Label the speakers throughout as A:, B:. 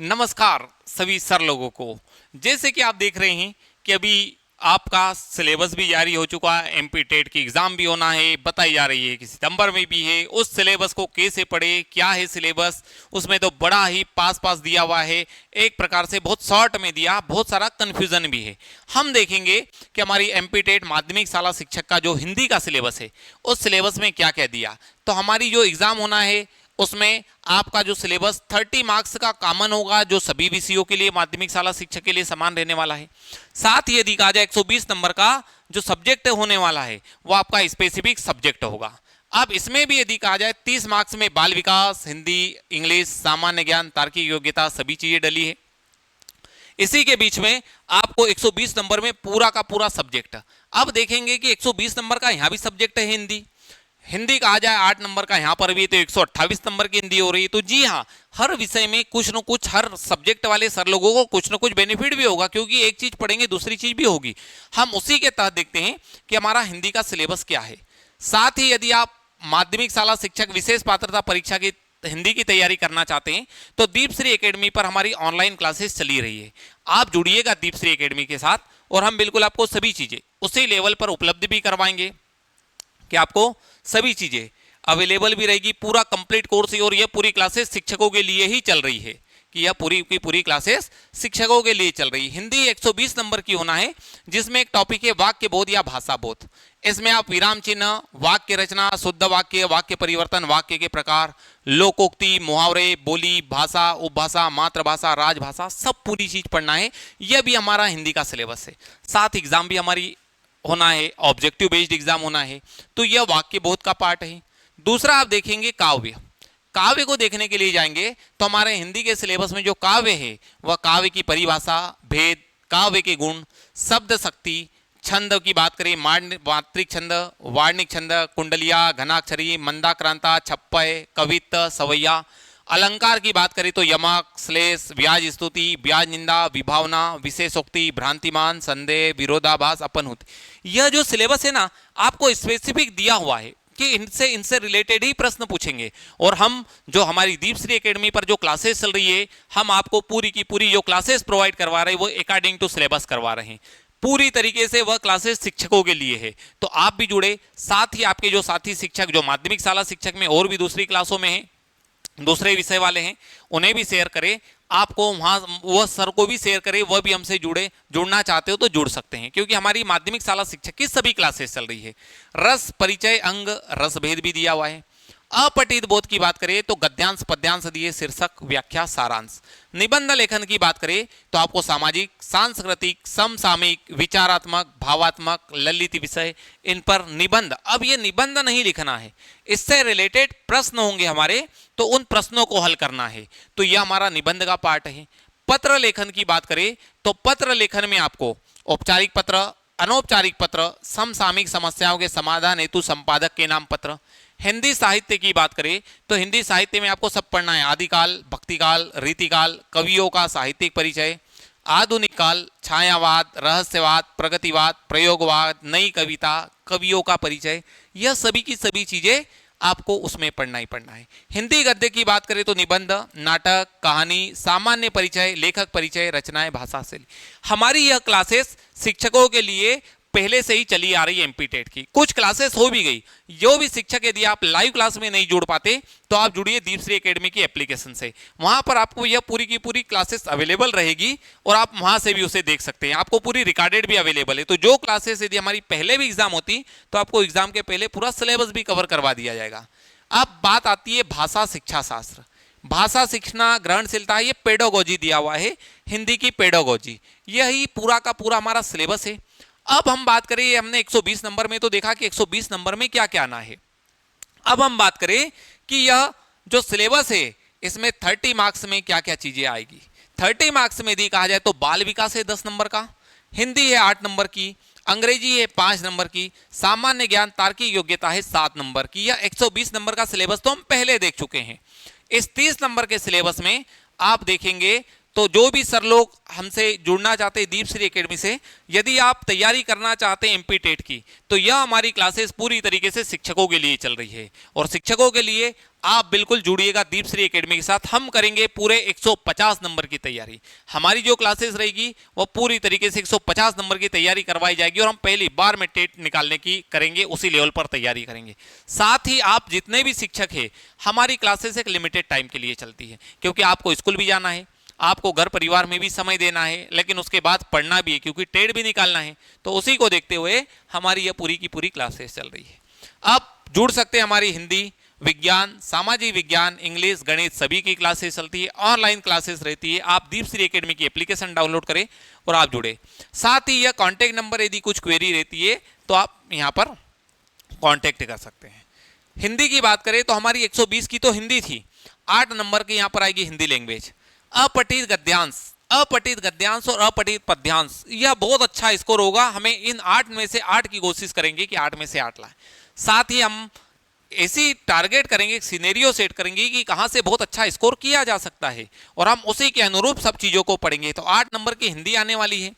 A: नमस्कार सभी सर लोगों को। जैसे कि आप देख रहे हैं कि अभी आपका सिलेबस भी जारी हो चुका है, एमपी टेट की एग्ज़ाम भी होना है, बताई जा रही है कि सितंबर में भी है। उस सिलेबस को कैसे पढ़े, क्या है सिलेबस, उसमें तो बड़ा ही पास पास दिया हुआ है, एक प्रकार से बहुत शॉर्ट में दिया, बहुत सारा कन्फ्यूज़न भी है। हम देखेंगे कि हमारी एमपी टेट माध्यमिक शाला शिक्षक का जो हिंदी का सिलेबस है, उस सिलेबस में क्या क्या दिया। तो हमारी जो एग्ज़ाम होना है उसमें आपका जो सिलेबस 30 मार्क्स का कॉमन होगा, जो सभी विषयों के लिए माध्यमिक शाला शिक्षक के लिए समान रहने वाला है। साथ ही यदि कहा जाए 120 नंबर का जो सब्जेक्ट होने वाला है वो आपका स्पेसिफिक सब्जेक्ट होगा। अब इसमें भी यदि कहा जाए 30 मार्क्स में बाल विकास, हिंदी, इंग्लिश, सामान्य ज्ञान, तार्किक योग्यता सभी चीजें डली है। इसी के बीच में आपको 120 नंबर में पूरा का पूरा सब्जेक्ट। अब देखेंगे कि 120 नंबर का यहाँ भी सब्जेक्ट है हिंदी। हिंदी कहा जाए 8 नंबर का यहाँ पर भी, तो 128 नंबर की हिंदी हो रही है। तो जी हाँ, हर विषय में कुछ न कुछ, हर सब्जेक्ट वाले सर लोगों को कुछ न कुछ बेनिफिट भी होगा, क्योंकि एक चीज पढ़ेंगे दूसरी चीज भी होगी। हम उसी के तहत देखते हैं कि हमारा हिंदी का सिलेबस क्या है। साथ ही यदि आप माध्यमिक शाला शिक्षक विशेष पात्रता परीक्षा की हिंदी की तैयारी करना चाहते हैं तो दीपश्री एकेडमी पर हमारी ऑनलाइन क्लासेस चली रही है। आप जुड़िएगा दीपश्री एकेडमी के साथ और हम बिल्कुल आपको सभी चीजें उसी लेवल पर उपलब्ध भी करवाएंगे कि आपको सभी चीजें अवेलेबल भी रहेगी, पूरा कंप्लीट कोर्स ही। और यह पूरी क्लासेस शिक्षकों के लिए ही चल रही है, कि यह पूरी की पूरी क्लासेस शिक्षकों के लिए चल रही है। हिंदी 120 नंबर की होना है, जिसमें एक टॉपिक है वाक्य बोध या भाषा बोध। इसमें आप विराम चिन्ह, वाक्य रचना, शुद्ध वाक्य, वाक्य परिवर्तन, वाक्य के प्रकार, लोकोक्ति, मुहावरे, बोली, भाषा, उपभाषा, मातृभाषा, राजभाषा, सब पूरी चीज पढ़ना है। यह भी हमारा हिंदी का सिलेबस है। साथ एग्जाम भी हमारी होना है, ऑब्जेक्टिव बेस्ड एग्जाम होना है, तो यह वाक्य बोध का पार्ट है। दूसरा आप देखेंगे काव्य। काव्य को देखने के लिए जाएंगे तो हमारे हिंदी के सिलेबस में जो काव्य है वह काव्य की परिभाषा, भेद, काव्य के गुण, शब्द शक्ति, छंद की बात करें, मात्रिक छंद, वार्णिक छंद, कुंडलिया, घनाक्षरी, मंदाक्रांता, छप्पय, कवित्त, सवैया। अलंकार की बात करें तो यमक, श्लेष, व्याज स्तुति, व्याज निंदा, विभावना, विशेषोक्ति, भ्रांतिमान, संदेह, विरोधाभास, अपनहुति। यह जो सिलेबस है ना, आपको स्पेसिफिक दिया हुआ है कि इनसे रिलेटेड ही प्रश्न पूछेंगे। और हम जो हमारी दीपश्री एकेडमी पर जो क्लासेस चल रही है, हम आपको पूरी की पूरी जो क्लासेस प्रोवाइड करवा रहे हैं वो अकॉर्डिंग टू सिलेबस करवा रहे हैं। पूरी तरीके से वह क्लासेस शिक्षकों के लिए है, तो आप भी जुड़े। साथ ही आपके जो साथी शिक्षक जो माध्यमिक शाला शिक्षक में और भी दूसरी क्लासों में हैं, दूसरे विषय वाले हैं, उन्हें भी शेयर करें। आपको वहां वह सर को भी शेयर करें, वह भी हमसे जुड़ना चाहते हो तो जुड़ सकते हैं, क्योंकि हमारी माध्यमिक शाला शिक्षक की सभी क्लासेस चल रही है। रस, परिचय, अंग, रस भेद भी दिया हुआ है। अपठित बोध की बात करें तो गद्यांश, पद्यांश दिए, शीर्षक, व्याख्या, सारांश। निबंध लेखन की बात करें तो आपको सामाजिक, सांस्कृतिक, समसामयिक, विचारात्मक, भावात्मक, ललित विषय, इन पर निबंध। अब ये निबंध नहीं लिखना है, इससे रिलेटेड प्रश्न होंगे हमारे, तो उन प्रश्नों को हल करना है, तो यह हमारा निबंध का पार्ट है। पत्र लेखन की बात करें तो पत्र लेखन में आपको औपचारिक पत्र, अनौपचारिक पत्र, समसामयिक समस्याओं के समाधान हेतु संपादक के नाम पत्र। हिंदी साहित्य की बात करें तो हिंदी साहित्य में आपको सब पढ़ना है, आदिकाल, भक्तिकाल, रीतिकाल, कवियों का साहित्यिक परिचय, आधुनिक काल, छायावाद, रहस्यवाद, प्रगतिवाद, प्रयोगवाद, नई कविता, कवियों का परिचय। यह सभी की सभी चीजें आपको उसमें पढ़ना ही पढ़ना है। हिंदी गद्य की बात करें तो निबंध, नाटक, कहानी, सामान्य परिचय, लेखक परिचय, रचनाएं, भाषा शैली। हमारी यह क्लासेस शिक्षकों के लिए पहले से ही चली आ रही है। एमपी टेट की कुछ क्लासेस हो भी गई। जो भी शिक्षक यदि आप लाइव क्लास में नहीं जुड़ पाते तो आप जुड़िए दीपश्री एकेडमी की एप्लीकेशन से, वहां पर आपको यह पूरी की पूरी क्लासेस अवेलेबल रहेगी और आप वहां से भी उसे देख सकते हैं। आपको पूरी रिकॉर्डेड भी अवेलेबल है। तो जो क्लासेस यदि हमारी पहले भी एग्जाम होती तो आपको एग्जाम के पहले पूरा सिलेबस भी कवर करवा दिया जाएगा। अब बात आती है भाषा शिक्षा शास्त्र। भाषा सीखना, ग्रहणशीलता, ये पेडोगोजी दिया हुआ है, हिंदी की पेडोगोजी। यही पूरा का पूरा हमारा सिलेबस है। अब हम बात करें, हमने 120 नंबर में तो देखा कि 120 नंबर में क्या क्या आना है। अब हम बात करें कि यह जो सिलेबस है इसमें 30 मार्क्स में क्या क्या चीजें आएगी। 30 मार्क्स में यदि कहा जाए तो बाल विकास है 10 नंबर का, हिंदी है 8 नंबर की, अंग्रेजी है 5 नंबर की, सामान्य ज्ञान, तार्किक योग्यता है 7 नंबर की। यह 120 नंबर का सिलेबस तो हम पहले देख चुके हैं। इस 30 नंबर के सिलेबस में आप देखेंगे तो जो भी सर लोग हमसे जुड़ना चाहते हैं दीपश्री एकेडमी से, यदि आप तैयारी करना चाहते हैं एमपी टेट की, तो यह हमारी क्लासेस पूरी तरीके से शिक्षकों के लिए चल रही है। और शिक्षकों के लिए आप बिल्कुल जुड़िएगा दीपश्री एकेडमी के साथ। हम करेंगे पूरे 150 नंबर की तैयारी। हमारी जो क्लासेस रहेगी वो पूरी तरीके से 150 नंबर की तैयारी करवाई जाएगी और हम पहली बार में टेट निकालने की करेंगे, उसी लेवल पर तैयारी करेंगे। साथ ही आप जितने भी शिक्षक हैं, हमारी क्लासेस एक लिमिटेड टाइम के लिए चलती है, क्योंकि आपको स्कूल भी जाना है, आपको घर परिवार में भी समय देना है, लेकिन उसके बाद पढ़ना भी है, क्योंकि टेट भी निकालना है। तो उसी को देखते हुए हमारी यह पूरी की पूरी क्लासेस चल रही है। आप जुड़ सकते हैं, हमारी हिंदी, विज्ञान, सामाजिक विज्ञान, इंग्लिश, गणित सभी की क्लासेस चलती है, ऑनलाइन क्लासेस रहती है। आप दीपश्री एकेडमी की एप्लीकेशन डाउनलोड करें और आप जुड़े। साथ ही यह कांटेक्ट नंबर, यदि कुछ क्वेरी रहती है तो आप यहां पर कांटेक्ट कर सकते हैं। हिंदी की बात करें तो हमारी 120 की तो हिंदी थी, 8 नंबर की यहां पर आएगी हिंदी लैंग्वेज। अपठित गद्यांश, अपठित गद्यांश और अपठित पद्यांश, यह बहुत अच्छा स्कोर होगा। हमें इन 8 में से 8 की कोशिश करेंगे कि 8 में से 8 लाएं। साथ ही हम ऐसी टारगेट करेंगे, सिनेरियो सेट करेंगे कि कहां से बहुत अच्छा स्कोर किया जा सकता है, और हम उसी के अनुरूप सब चीजों को पढ़ेंगे। तो 8 नंबर की हिंदी आने वाली है।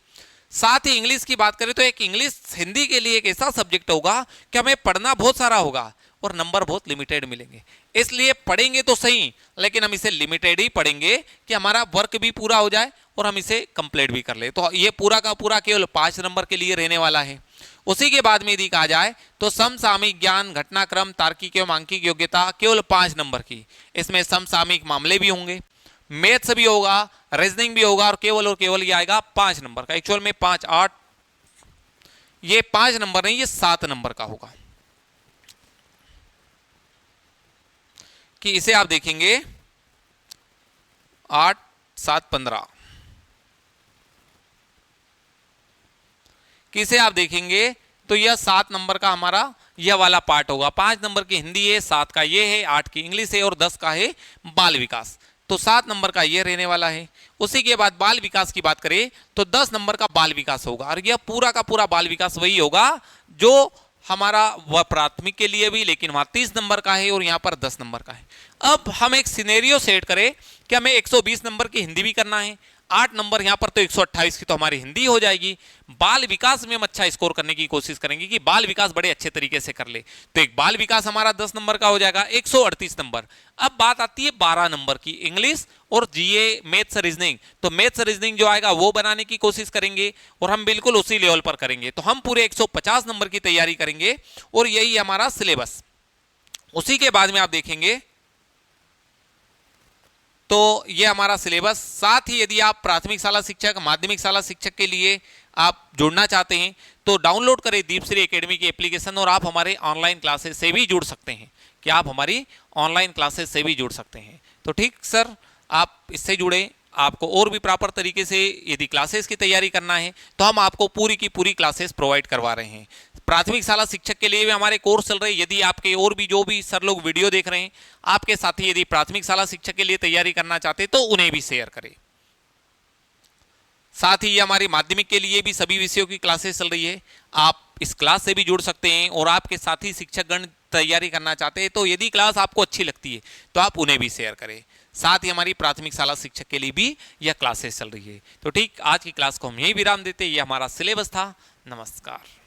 A: साथ ही इंग्लिश की बात करें तो एक इंग्लिश हिंदी के लिए एक ऐसा सब्जेक्ट होगा कि हमें पढ़ना बहुत सारा होगा और नंबर बहुत लिमिटेड मिलेंगे। इसलिए पढ़ेंगे तो सही, लेकिन हम इसे लिमिटेड ही पढ़ेंगे कि हमारा वर्क भी पूरा हो जाए और हम इसे कंप्लीट भी कर ले। तो ये पूरा का पूरा केवल 5 नंबर के लिए रहने वाला है। उसी के बाद में यदि कहा जाए तो समसामयिक ज्ञान, घटनाक्रम, तार्किक एवं आंकिक योग्यता केवल 5 नंबर की। इसमें समसामयिक मामले भी होंगे, मैथ्स भी होगा, रीजनिंग भी होगा, और केवल ये आएगा 5 नंबर का। एक्चुअल में 5, 8, ये 5 नंबर नहीं, ये 7 नंबर का होगा। कि इसे आप देखेंगे 8, 7, 15, कि इसे आप देखेंगे तो यह 7 नंबर का हमारा यह वाला पार्ट होगा। 5 नंबर की हिंदी है, 7 का ये है, 8 की इंग्लिश है और 10 का है बाल विकास। तो 7 नंबर का ये रहने वाला है। उसी के बाद बाल विकास की बात करें तो 10 नंबर का बाल विकास होगा, और यह पूरा का पूरा बाल विकास वही होगा जो हमारा वह प्राथमिक के लिए भी, लेकिन वहां 30 नंबर का है और यहां पर 10 नंबर का है। अब हम एक सिनेरियो सेट करें कि हमें 120 नंबर की हिंदी भी करना है, 8 नंबर यहां पर, तो 128 की तो हमारी हिंदी हो जाएगी। बाल विकास में हम अच्छा स्कोर करने की कोशिश करेंगे कि बाल विकास बड़े अच्छे तरीके से कर ले। तो एक बाल विकास हमारा 10 नंबर का हो जाएगा, 138 नंबर। अब बात आती है 12 नंबर की, इंग्लिश और जीए, मैथ्स, रीजनिंग। तो मैथ्स रीजनिंग जो आएगा वो बनाने की कोशिश करेंगे और हम बिल्कुल उसी लेवल पर करेंगे। तो हम पूरे 150 नंबर की तैयारी करेंगे और यही हमारा सिलेबस। उसी के बाद में आप देखेंगे तो ये हमारा सिलेबस। साथ ही यदि आप प्राथमिक शाला शिक्षक, माध्यमिक शाला शिक्षक के लिए आप जुड़ना चाहते हैं तो डाउनलोड करें दीपश्री एकेडमी की एप्लीकेशन, और आप हमारे ऑनलाइन क्लासेस से भी जुड़ सकते हैं, कि आप हमारी ऑनलाइन क्लासेस से भी जुड़ सकते हैं। तो ठीक सर, आप इससे जुड़े। आपको और भी प्रॉपर तरीके से यदि क्लासेस की तैयारी करना है तो हम आपको पूरी की पूरी क्लासेस प्रोवाइड करवा रहे हैं। प्राथमिक शाला शिक्षक के लिए भी हमारे कोर्स चल रहे हैं। यदि आपके और भी जो भी सर लोग वीडियो देख रहे हैं, आपके साथी यदि प्राथमिक शाला शिक्षक के लिए तैयारी करना चाहते हैं तो उन्हें भी शेयर करें। साथ ही ये हमारी माध्यमिक के लिए भी सभी विषयों की क्लासेस चल रही है। आप इस क्लास से भी जुड़ सकते हैं, और आपके साथी शिक्षकगण तैयारी करना चाहते हैं तो यदि क्लास आपको अच्छी लगती है तो आप उन्हें भी शेयर करें। साथ ही हमारी प्राथमिक शाला शिक्षक के लिए भी यह क्लासेस चल रही है। तो ठीक, आज की क्लास को हम यही विराम देते हैं। यह हमारा सिलेबस था। नमस्कार।